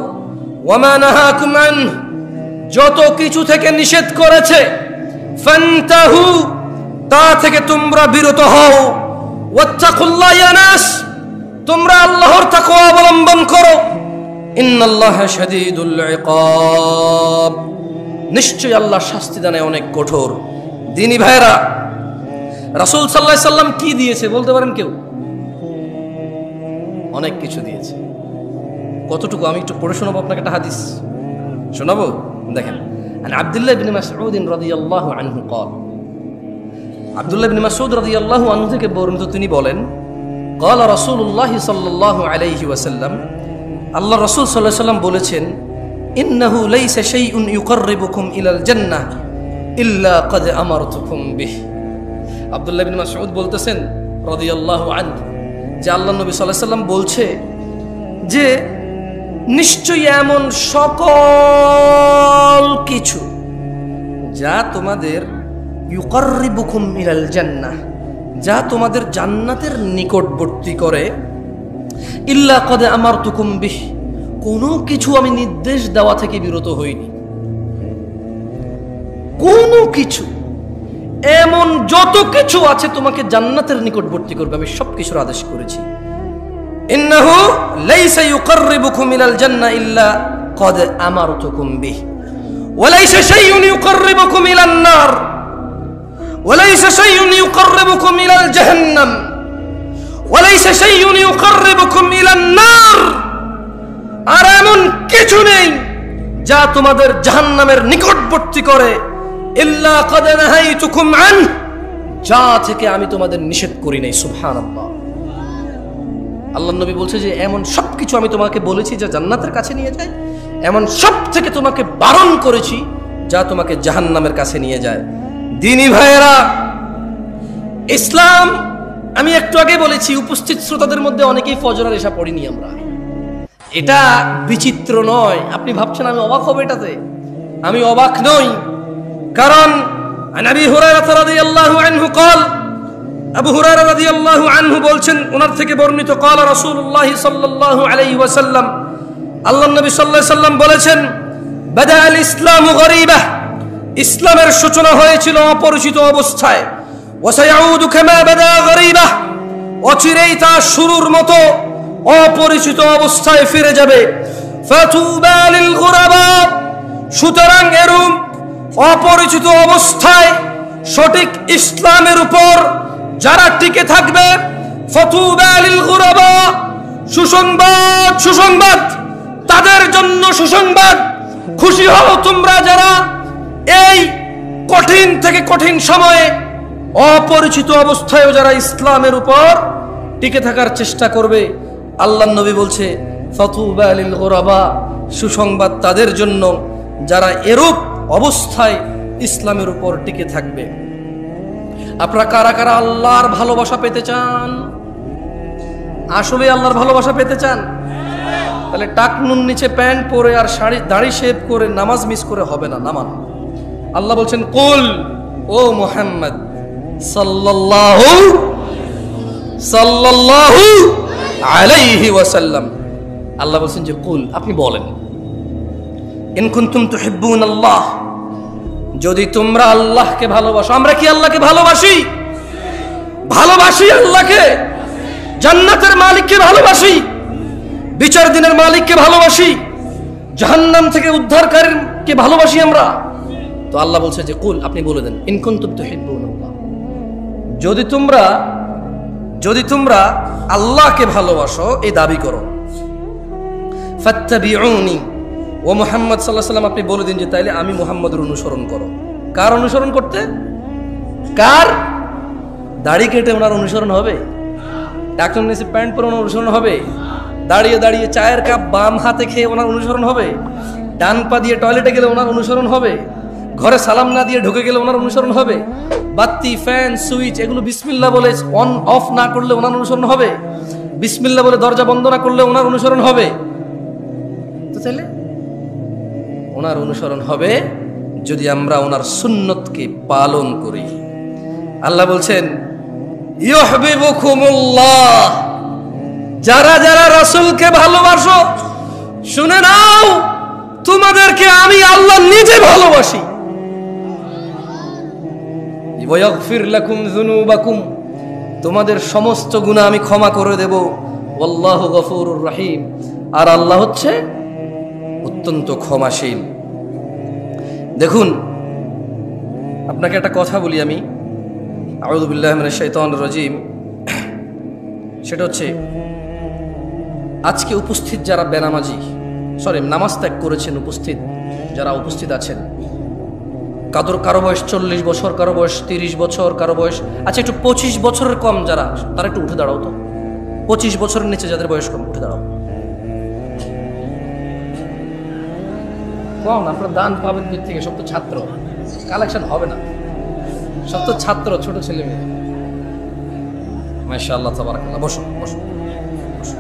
ওয়ামা নাহাকুম আনহু, যত কিছু থেকে নিষেধ করেছে, ফান্তাহু, তা থেকে তোমরা বিরত হও। ওয়াত্তাকুল্লাহ ইয়া নাস, তোমরা আল্লাহর তাকওয়া অবলম্বন করো। ইন্নাল্লাহা শাদীদুল ইকাব, নিশ্চয়ই আল্লাহ শাস্তি দানে অনেক কঠোর। দিনী ভাইরা, রাসূল সাল্লাল্লাহু আলাইহি সাল্লাম কি দিয়েছে বলতে পারেন কেউ? অনেক কিছু দিয়েছে। কতটুকু আমি একটু পড়ে শোনাবো আপনাকে, একটা হাদিস শোনাবো। দেখেন, আন আব্দুল্লাহ ইবনে মাসউদ রাদিয়াল্লাহু আনহু قال, আব্দুল্লাহ ইবনে মাসউদ রাদিয়াল্লাহু আনহু থেকে বর্ণিত, তিনি বলেন, قال রাসূলুল্লাহ সাল্লাল্লাহু আলাইহি ওয়াসাল্লাম, আল্লাহ রাসূল সাল্লাল্লাহু আলাইহি ওয়াসাল্লাম বলেছেন, ইন্নাহু লাইসা শাইউন ইউকাররিবুকুম ইলাল জান্নাহ ইল্লা ক্বাদ আমারতুকুম বিহি। আব্দুল্লাহ ইবনে মাসউদ বলতেছেন রাদিয়াল্লাহু আনহু যে আল্লাহ নবী সাল্লাল্লাহু আলাইহি সাল্লাম বলছে যে নিশ্চয়ই এমন সকল কিছু যা তোমাদের ইউকাররিবুকুম ইলাল জান্নাহ, যা তোমাদের জান্নাতের নিকটবর্তী করে, ইল্লা ক্বাদ আমারতুকুম বিহি, কোনো কিছু আমি নির্দেশ দেওয়া থেকে বিরত হইনি। কোনো কিছু, এমন যত কিছু আছে তোমাকে জান্নাতের নিকটবর্তী করবে, আমি সব কিছুর আদেশ করেছি। ইন্নাহু লাইসা ইউকাররিবুকুম ইলাল জান্নাহ ইল্লা ক্বাদ আমারতুকুম বিহি ওয়া লাইসা শাইউন ইউকাররিবুকুম ইলান নার ওয়া লাইসা শাইউন ইউকাররিবুকুম ইলাল জাহান্নাম ওয়া লাইসা শাইউন ইউকাররিবুকুম ইলান নার। আর এমন কিছু নেই যা তোমাদের জাহান্নামের নিকটবর্তী করে, ইল্লা ক্বাদ নাহাইতুকুম আন, যা থেকে আমি তোমাদের নিষেধ করি নাই। সুবহানাল্লাহ। আল্লাহ নবী বলছে যে এমন সবকিছু আমি তোমাকে বলেছি যা জান্নাতের কাছে নিয়ে যায়, এমন সব থেকে তোমাকে বারণ করেছি যা তোমাকে জাহান্নামের কাছে নিয়ে যায়। দিনী ভাইয়েরা, ইসলাম, আমি একটু আগে বলেছি উপস্থিত শ্রোতাদের মধ্যে অনেকেই ফজরের এশা পড়িনি আমরা। এটা বিচিত্র নয়, আপনি ভাবছেন আমি অবাক হব এটাতে। আমি অবাক নই, কারণ আবু হুরায়রা রাদিয়াল্লাহু আনহু قال, আবু হুরায়রা রাদিয়াল্লাহু আনহু বলছেন, ওনার থেকে বর্ণিত, قال রাসূলুল্লাহ সাল্লাল্লাহু আলাইহি ওয়াসাল্লাম, আল্লাহর নবী সাল্লাল্লাহু আলাইহি ওয়াসাল্লাম বলেছেন, বাদা আল ইসলামু গরীবা, ইসলামের সূচনা হয়েছিল অপরিচিত অবস্থায়, ওয়া সায়াউদু কামা বাদা গরীবা, অচিরেই তা শুরুর মতো অপরিচিত অবস্থায় ফিরে যাবে। ফাতুবা লিল গুরাবা, সুতরাং এরূপ অপরিচিত অবস্থায় সঠিক ইসলামের উপর যারা টিকে থাকবে, ফাতুবা লিল গুরাবা, সুসংবাদ, সুসংবাদ তাদের জন্য সুসংবাদ। খুশি হও তোমরা যারা এই কঠিন থেকে কঠিন সময়ে অপরিচিত অবস্থায়ও যারা ইসলামের উপর টিকে থাকার চেষ্টা করবে। আল্লাহর নবী বলছে ফাতুবা লিল গুরাবা, সুসংবাদ তাদের জন্য যারা এরূপ অবস্থায় ইসলামের উপর টিকে থাকবে। আপনারা কারা কারা আল্লাহর ভালোবাসা পেতে চান? আসলে আল্লাহর ভালোবাসা পেতে চান? তাহলে টাকনুন নিচে প্যান্ট পরে আর দাড়ি শেভ করে নামাজ মিস করে হবে না, নামান। আল্লাহ বলছেন কুল, ও মুহাম্মদ সাল্লাল্লাহু আলাইহি ওয়াসাল্লাম, আল্লাহ বলছেন যে কুল, আপনি বলেন, ইন কুনতুম তুহিব্বুনাল্লাহ, যদি তোমরা আল্লাহকে ভালোবাসো। আমরা কি আল্লাহকে ভালোবাসি? ভালোবাসি আল্লাহকে, জান্নাতের মালিককে ভালোবাসি, বিচার দিনের মালিককে ভালোবাসি, জাহান্নাম থেকে উদ্ধারকারীকে ভালোবাসি আমরা। তো আল্লাহ বলছে যে কুল, আপনি বলে দেন, ইন কুনতুম তুহিব্বুনাল্লাহ, যদি তোমরা আল্লাহকে ভালোবাসো, এই দাবি করো, ফাত্তাবিউনি, ও মুহাম্মদ সাল্লাল্লাহু আলাইহি ওয়াসাল্লাম, আপনি বলে দিন যে তাইলে আমি মুহাম্মদের অনুসরণ করো। কার অনুসরণ করতে? কার? দাড়ি কেটে ওনার অনুসরণ হবে? টাকনুন নিচে প্যান্ট পরে ওনার অনুসরণ হবে? দাঁড়িয়ে দাঁড়িয়ে চায়ের কাপ বাম হাতে খেয়ে ওনার অনুসরণ হবে? ডান পা দিয়ে টয়লেটে গেলে ওনার অনুসরণ হবে? ঘরে সালাম না দিয়ে ঢুকে গেলে ওনার অনুসরণ হবে? বাতি, ফ্যান, সুইচ এগুলো বিসমিল্লাহ বলে অন অফ না করলে ওনার অনুসরণ হবে? বিসমিল্লাহ বলে দরজা বন্ধ না করলে ওনার অনুসরণ হবে? তো তাহলে ওনার অনুসরণ হবে যদি আমরা ওনার সুন্নতকে পালন করি। আল্লাহ বলছেন ইউহিব্বুকুমুল্লাহ, যারা যারা রাসূলকে ভালোবাসো শুনে নাও, তোমাদেরকে আমি আল্লাহ নিজে ভালোবাসি। ওয়া ইয়াগফির লাকুম যুনুবাকুম, তোমাদের সমস্ত গুনাহ আমি ক্ষমা করে দেব। ওয়াল্লাহু গফুরুর রহিম, আর আল্লাহ হচ্ছে অত্যন্ত ক্ষমাশীল। দেখুন, আপনাকে একটা কথা বলি আমি, আউযু বিল্লাহি মিনাশ শাইতানির রাজীম। সেটা হচ্ছে, আজকে উপস্থিত যারা বেনামাজি, নামাজ ত্যাগ করেছেন, যারা উপস্থিত আছেন, কারো বয়স 40 বছর, কারো বয়স 30 বছর, কারো বয়স, আচ্ছা একটু 25 বছরের কম যারা, তারা একটু উঠে দাঁড়াও তো। 25 বছরের নিচে যাদের বয়স কম, উঠে দাঁড়াও। কম, আপনারা দান পাবেন দিক থেকে, সব তো ছাত্র, কালেকশন হবে না, সব তো ছাত্র, ছোট ছেলে মেয়ে। মাশাআল্লাহ তাবারাকাল্লাহ। বসো বসো বসো।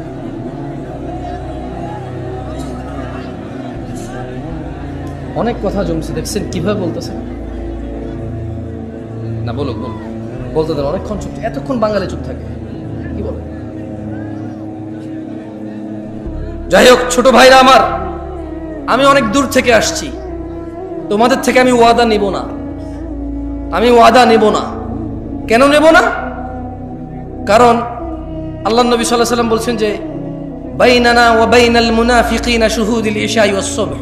অনেক কথা জমছে, দেখছেন কিভাবে বলতেছে না? বলুক বলুক, বলতে দেন, অনেকক্ষণ চুপ, এতক্ষণ বাঙালি চুপ থাকে, কি বলে? যাই হোক ছোট ভাইরা আমার, আমি অনেক দূর থেকে আসছি, তোমাদের থেকে আমি ওয়াদা নিব না, আমি ওয়াদা নেব না। কেন নেব না? কারণ আল্লাহ নবী সাল্লাল্লাহু আলাইহি ওয়াসাল্লাম বলছেন যে বাইনানা ওয়া বাইনাল মুনাফিকিনা শুহুদুল ইশা ওয়াস সুবহ।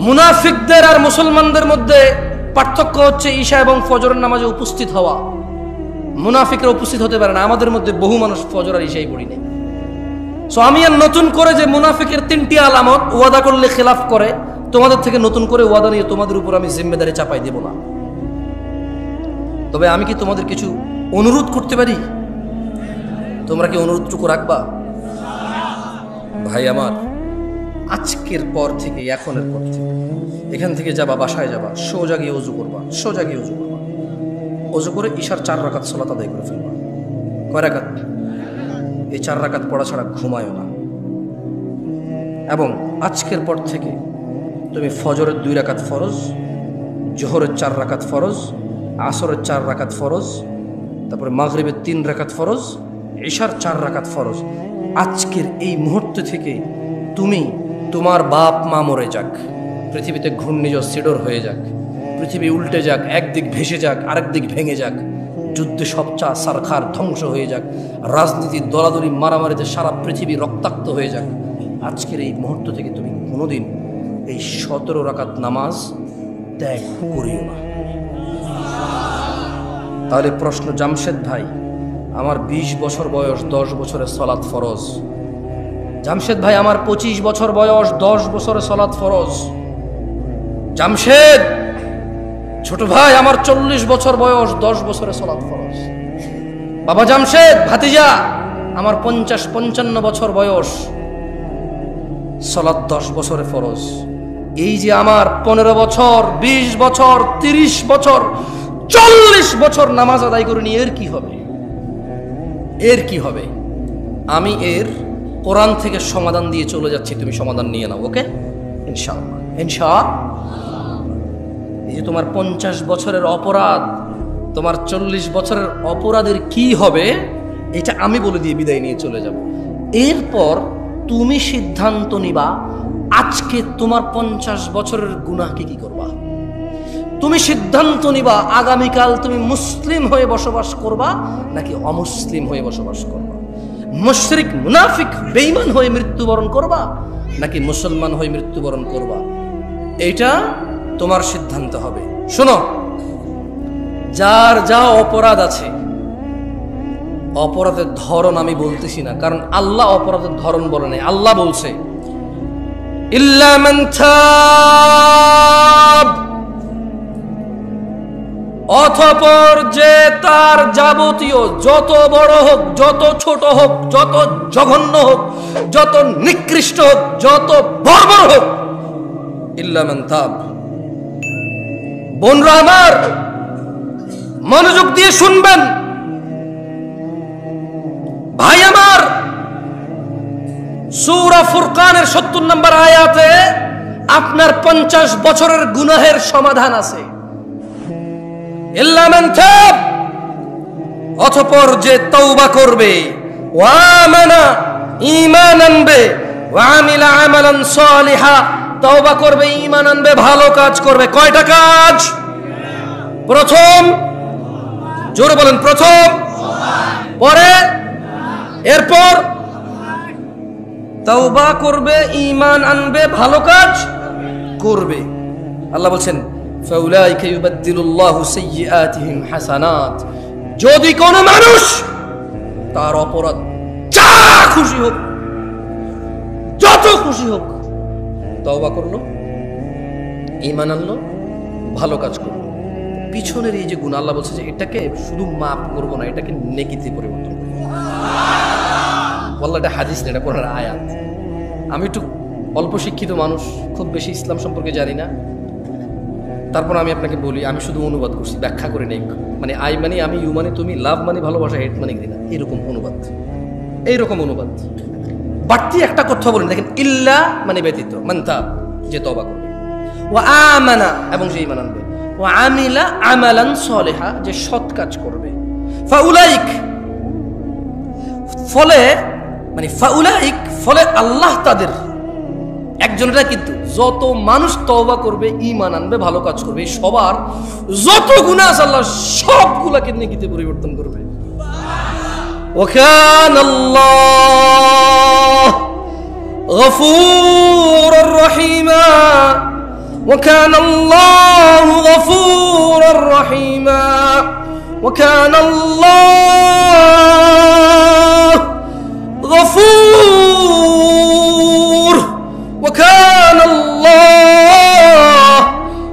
মুনাফিকদের আর মুসলমানদের মধ্যে পার্থক্য হচ্ছে ঈশা এবং ফজরের নামাজে উপস্থিত হওয়া। মুনাফিকরা উপস্থিত হতে পারে না, আমাদের মধ্যে বহু মানুষ ফজর আর ঈশাই পড়ি না। সো আমি আর নতুন করে যে মুনাফিকের 3টি আলামত, ওয়াদা করলে খেলাফ করে, তোমাদের থেকে নতুন করে ওয়াদা নিয়ে তোমাদের উপর আমি জিম্মেদারি চাপাই দেব না। তবে আমি কি তোমাদের কিছু অনুরোধ করতে পারি? তোমরা কি অনুরোধটুকু রাখবা? ভাই আমার, আজকের পর থেকে, এখনের পর থেকে, এখান থেকে যাবা, বাসায় যাবা, সোজা গিয়ে ওযু করবা, সোজা গিয়ে ওযু করবা, ওযু করে ঈশার 4 রাকাত সালাত আদায় করে ফেলবা। কয় রাকাত? এই 4 রাকাত পড়া ছাড়া ঘুমায়ও না। এবং আজকের পর থেকে তুমি ফজরের 2 রাকাত ফরজ, জোহরের 4 রাকাত ফরজ, আসরের 4 রাকাত ফরজ, তারপরে মাগরিবের 3 রাকাত ফরজ, ঈশার 4 রাকাত ফরজ, আজকের এই মুহূর্ত থেকে তুমি, তোমার বাপ মা মরে যাক, পৃথিবীতে ঘূর্ণিঝড় সিডর হয়ে যাক, পৃথিবী উল্টে যাক, একদিক ভেসে যাক, আরেক দিক ভেঙে যাক, যুদ্ধে সবচা সারখার ধ্বংস হয়ে যাক, রাজনীতির দলাদলি মারামারিতে সারা পৃথিবী রক্তাক্ত হয়ে যাক, আজকের এই মুহূর্ত থেকে তুমি কোনোদিন এই 17 রাকাত নামাজ ত্যাগ করিও না। তাহলে প্রশ্ন, জামশেদ ভাই, আমার 20 বছর বয়স, 10 বছরের সালাত ফরজ। জামশেদ ভাই, আমার 25 বছর বয়স, 10 বছরের সালাত ফরজ। জামশেদ ছোট ভাই, আমার 40 বছর বয়স, 10 বছরের সালাত ফরজ। বাবা জামশেদ, ভাতিজা, আমার 50-55 বছর বয়স, সালাত 10 বছরে ফরজ। এই যে আমার 15 বছর, 20 বছর, 30 বছর, 40 বছর নামাজ আদায় করিনি, এর কি হবে? এর কি হবে? আমি এর কোরআন থেকে সমাধান দিয়ে চলে যাচ্ছি, তুমি সমাধান নিয়ে নাও, ওকে? ইনশাআল্লাহ, ইনশাআল্লাহ। এই যে তোমার 50 বছরের অপরাধ, তোমার 40 বছরের অপরাধের কি হবে, এটা আমি বলে দিয়ে বিদায় নিয়ে চলে যাব। এরপর তুমি সিদ্ধান্ত নিবা, আজকে তোমার 50 বছরের গুনাহকে কি করবা। তুমি সিদ্ধান্ত নিবা, আগামীকাল তুমি মুসলিম হয়ে বসবাস করবা নাকি অমুসলিম হয়ে বসবাস করবা, মুশরিক, মুনাফিক, বেঈমান হয়ে মৃত্যুবরণ করবা নাকি মুসলমান হয়ে মৃত্যুবরণ করবা। এটা তোমার সিদ্ধান্ত হবে। শোনো, যার যা অপরাধ আছে, অপরাধের ধরন আমি বলতেছি না, কারণ আল্লাহ অপরাধের ধরন বলে নাই। আল্লাহ বলছে ইল্লা মান তাব, অতঃপর যে তার যাবতীয়, যত বড় হোক, যত ছোট হোক, যত জঘন্য হোক, যত নিকৃষ্ট হোক, যত বর্বর হোক, ইল্লা মান তাব। বোনরা আমার, মনোযোগ দিয়ে শুনবেন, ভাই আমার, সূরা ফুরকানের 70 নম্বর আয়াতে আপনার 50 বছরের গুনাহের সমাধান আছে। ইল্লা মান তাব, অতঃপর যে তওবা করবে, ওয়া আমানা, ঈমান আনবে, ওয়া আমিলা আমালান সালিহা, তওবা করবে, ঈমান আনবে, ভালো কাজ করবে। কয়টা কাজ? প্রথম, জোরে বলেন, প্রথম, পরে, এরপর তওবা করবে, ঈমান আনবে, ভালো কাজ করবে। আল্লাহ বলছেন ফাউলাইকা ইউবাদদিলুল্লাহু সাইয়্যাতিহিম হাসানাত। যদি কোনো মানুষ তার অপরাধ যা খুশি হোক, যত খুশি হোক, তওবা করলো, ঈমান আনলো, ভালো কাজ করলো, পিছনের এই যে গুনাহ, আল্লাহ বলছে যে এটাকে শুধু মাফ করবো না, এটাকে নেকিতে পরিবর্তন করবো। আল্লাহ, এটা হাদিস না, এটা কোরআনের আয়াত। আমি একটু অল্প শিক্ষিত মানুষ, খুব বেশি ইসলাম সম্পর্কে জানি না, তারপর আমি আপনাকে বলি, আমি শুধু অনুবাদ করছি, ব্যাখ্যা করে নেই। মানে আই মানে আমি, ইউ মানে তুমি, লাভ মানে ভালোবাসা, হেট মানে ঘৃণা, এইরকম অনুবাদ, এইরকম অনুবাদ। বাড়তি একটা কথা বলেন, দেখেন, ইল্লা মানে ব্যতীত, মানতা যে তওবা করবে, ওয়া আমানা এবং যে ঈমান আনবে, ওয়া আমিলা আমালান সলিহা যে সৎ কাজ করবে, ফাউলাইক ফলে মানে ফাউলাইক ফলে আল্লাহ তাদের, একজনেরা কিন্তু যত মানুষ তওবা করবে, ঈমান আনবে, ভালো কাজ করবে, সবার যত গুনাহ আছে আল্লাহ সবগুলোকে নেকিতে পরিবর্তন করবে। ওয়া কানাল্লাহু গফুরুর রহিমা, ওয়া কানাল্লাহু গফুরুর রহিমা, ওয়া কানাল্লাহু গফুর,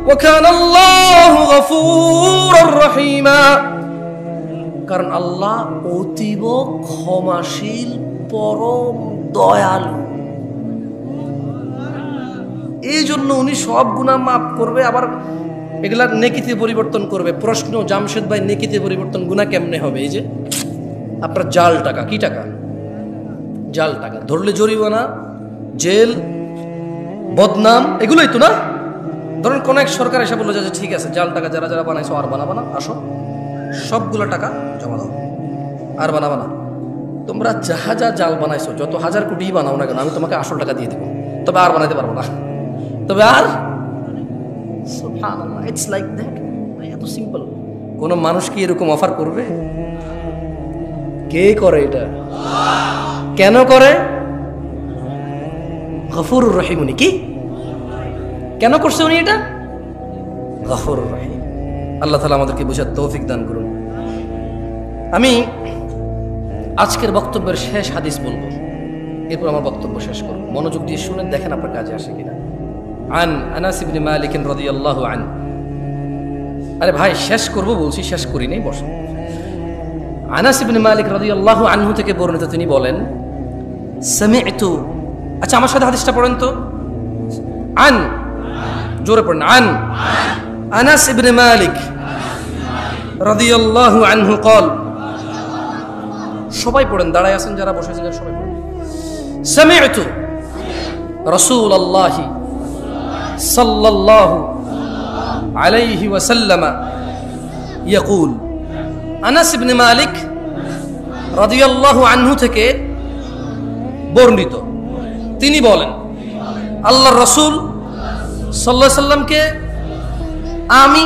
وكان الله غفورا رحيما। কারণ আল্লাহ অতীব ক্ষমাশীল, পরম দয়ালু, এই জন্য উনি সব গুনাহ মাফ করবে, আবার এগুলা নেকিতে পরিবর্তন করবে। প্রশ্ন, জামশেদ ভাই, নেকিতে পরিবর্তন গুনাহ কেমনে হবে? এই যে আপনার জাল টাকা, কি টাকা? জাল টাকা, ধরলে জরিমানা, জেল, বদনাম, এগুলোই তো না? ধরুন কোন এক সরকার এসে বললো যে ঠিক আছে, জাল টাকা যারা যারা বানাইছো আর বানাবা না, আসো সবগুলো টাকা জমা দাও, আর বানাবা না। তোমরা যাহা যা জাল বানাইছো, যত হাজার কোটি বানাও না কেন, আমি তোমাকে আসল টাকা দিয়ে দেবো, তবে আর বানাইতে পারবো না, তবে আর। সুবহানাল্লাহ, ইটস লাইক দ্যাট। এত সিম্পল। কোন মানুষ কি এরকম অফার করবে? কে করে এটা? কেন করে? গফুরুর রহিম। উনি কি কেন করছে উনি এটা? গফুরুর রহিম। আল্লাহ তাআলা আমাদেরকে বোঝার তৌফিক দান করুন। আমি আজকের বক্তব্যের শেষ হাদিস বলবো, এরপর আমার বক্তব্য শেষ করব। মনোযোগ দিয়ে শুনেন, দেখেন আপনার কাজে আসে কিনা। আন আনাস ইবনে মালিক রাদিয়াল্লাহু আনহু। আরে ভাই, শেষ করব বলছি, শেষ করি নাই, বসুন। আনাস ইবনে মালিক রাদিয়াল্লাহু আনহু থেকে বর্ণিত, তিনি বলেন, সামি'তু, আচ্ছা আমার সাথে হাদিসটা পড়েন তো। আন, জোরে পড়েন, আন আনাস ইবনে মালিক রাদিয়াল্লাহু আনহু قال, সবাই পড়েন, দাঁড়ায় আছেন যারা, বসে আছেন সবাই পড়েন। সামি'তু রাসূলুল্লাহ সাল্লাল্লাহু আলাইহি ওয়াসাল্লাম ইয়াকুল। আনাস ইবনে মালিক রাদিয়াল্লাহু আনহু থেকে বর্ণিত, তিনি বলেন, আল্লাহর রাসূল সাল্লাল্লাহু আলাইহি সাল্লামকে আমি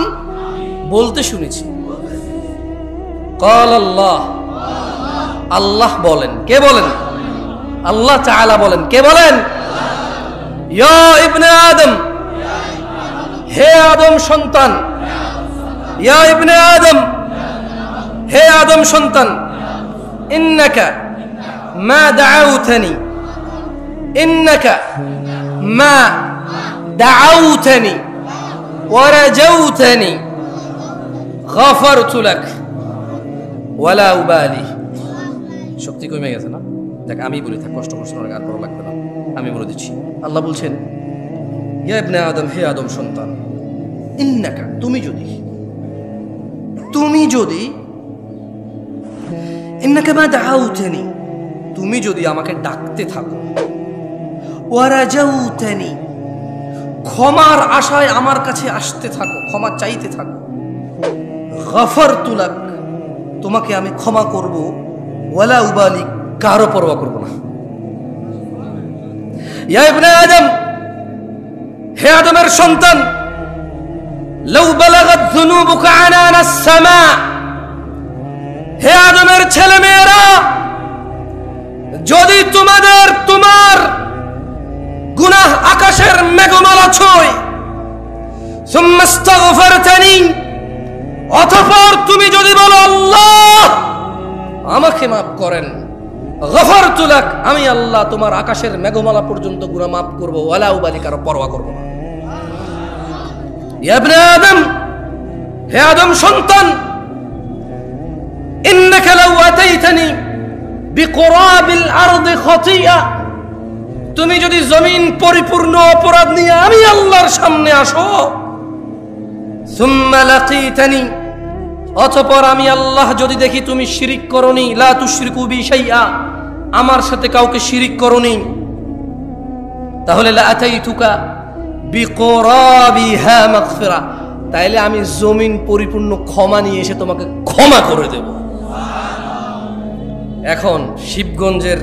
বলতে শুনেছি। قال আল্লাহ, আল্লাহ বলেন। কে বলেন? আল্লাহ তাআলা বলেন। কে বলেন? ইয়া ইবনে আদম, হে আদম সন্তান, ইয়া ইবনে আদম, হে আদম সন্তান, ইন্নাকা মা দাআউতানি, ইন্নাকা মা দাআউতানি ওয়া রাজাউতানি গফারতু লাক ওয়ালা উবালি। শক্তি কমে গেছে না? দেখ, আমি বলি, থাক, কষ্ট করছেন, আর করা লাগবে না, আমি বলে দিচ্ছি। আল্লাহ বলছেন, ইয়া ইবনে আদম, হে আদম সন্তান, ইন্নাকা, তুমি যদি ইন্নাকা মা দাআউতানি, তুমি যদি আমাকে ডাকতে থাকো, ওয়া রাজাউতানি, ক্ষমার আশায় আমার কাছে আসতে থাকো, ক্ষমা চাইতে থাকো, গফারতু লাক, তোমাকে আমি ক্ষমা করব, ওয়ালা উবালি, কারো পরোয়া করব না। ইয়া ইবনে আদম, হে আদমের সন্তান, লাউ বালাগাত যুনুবুকা আনানাস সামা, হে আদমের ছেলে মেয়েরা, যদি তোমার গুনাহ আকাশের মেঘমালা ছয়, সুম্মা ইস্তাগফারতানি, অতঃপর তুমি যদি বলো আল্লাহ আমাকে মাফ করেন, গফারতু লাক, আমি আল্লাহ তোমার আকাশের মেঘমালা পর্যন্ত গুনাহ মাফ করব, ওয়ালা উবালি, কারো পরোয়া করব না। ইয়া ইবনে আদম, হে আদম সন্তান, ইন্নাকা লাউ আতাইতানি বিকুরাবিল আরদি খাতিয়া, তুমি যদি জমিন পরিপূর্ণ অপরাধ নিয়ে আমি আল্লাহর সামনে আসো, সুম্মা লাকিতানি, অতঃপর আমি আল্লাহ যদি দেখি তুমি শিরিক করনি, লা তুশরিকু বি শাইআ, আমার সাথে কাউকে শিরিক করনি, তাহলে লা আতাইতুকা বিকুরাবিহা মাগফিরা, তাইলে আমি জমিন পরিপূর্ণ ক্ষমা নিয়ে এসে তোমাকে ক্ষমা করে দেব। এখন শিবগঞ্জের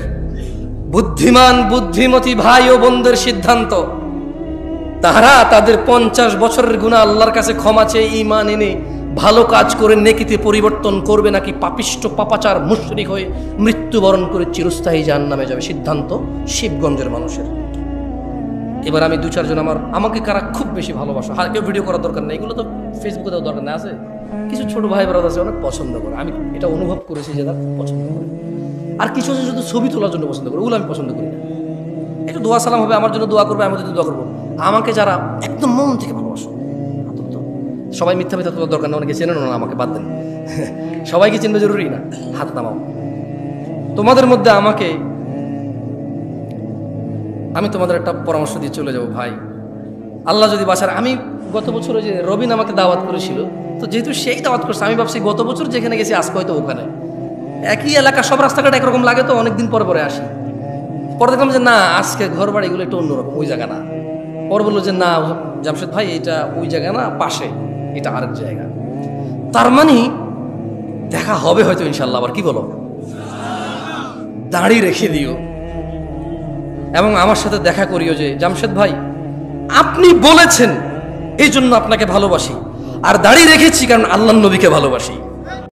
বুদ্ধিমান বুদ্ধিমতী ভাই ও বোনদের সিদ্ধান্ত, তারা তাদের 50 বছরের গুনাহ আল্লাহর কাছে ক্ষমা চেয়ে ঈমান এনে ভালো কাজ করে নেকিতে পরিবর্তন করবে, নাকি পাপিষ্ট পাপাচার মুশরিক হয়ে মৃত্যুবরণ করে চিরস্থায়ী জাহান্নামে যাবে। সিদ্ধান্ত শিবগঞ্জের মানুষের। এবার আমি 2-4 জন আমাকে কারা খুব বেশি ভালোবাসা, কেউ ভিডিও করার দরকার নেই, এগুলো তো ফেসবুকে দেওয়ার দরকার নেই, আছে কিছু ছোট ভাই ব্রাদার আছে অনেক পছন্দ করে, আমি এটা অনুভব করেছি যে তারা পছন্দ করে। আর কিছু আছে শুধু ছবি তোলার জন্য পছন্দ করে, ওগুলো আমি পছন্দ করি না। একটু দোয়া সালাম হবে, আমার জন্য দোয়া করবে, আমি যদি দোয়া করবো। আমাকে যারা একদম মন থেকে ভালোবাসো, সবাই মিথ্যা মিথ্যা তোলার দরকার না, অনেকে চেনে না, আমাকে বাদ দেন, সবাইকে চিনবে জরুরি না, হাত নামাও। তোমাদের মধ্যে আমি তোমাদের একটা পরামর্শ দিয়ে চলে যাব ভাই, আল্লাহ যদি বাঁচার। আমি গত বছর ওই যে রবিন আমাকে দাওয়াত করেছিল, তো যেহেতু সেই দাওয়াত করছে, আমি ভাবছি গত বছর যেখানে গেছি আজকে হয়তো ওখানে, একই এলাকা, সব রাস্তাঘাট একরকম লাগে, তো অনেকদিন পরে পরে আসি। পরে দেখলাম যে না, আজকে ঘর বাড়ি এগুলো একটু অন্যরকম, ওই জায়গা না। পরে বললো যে না জামশেদ ভাই, এটা ওই জায়গা না, পাশে এটা আরেক জায়গা। তার মানে দেখা হবে হয়তো ইনশাল্লাহ। আবার কি বলো, দাড়ি রেখে দিও এবং আমার সাথে দেখা করিও যে জামশেদ ভাই আপনি বলেছেন এই জন্য আপনাকে ভালোবাসি, আর দাড়ি রেখেছি কারণ আল্লাহর নবীকে ভালোবাসি।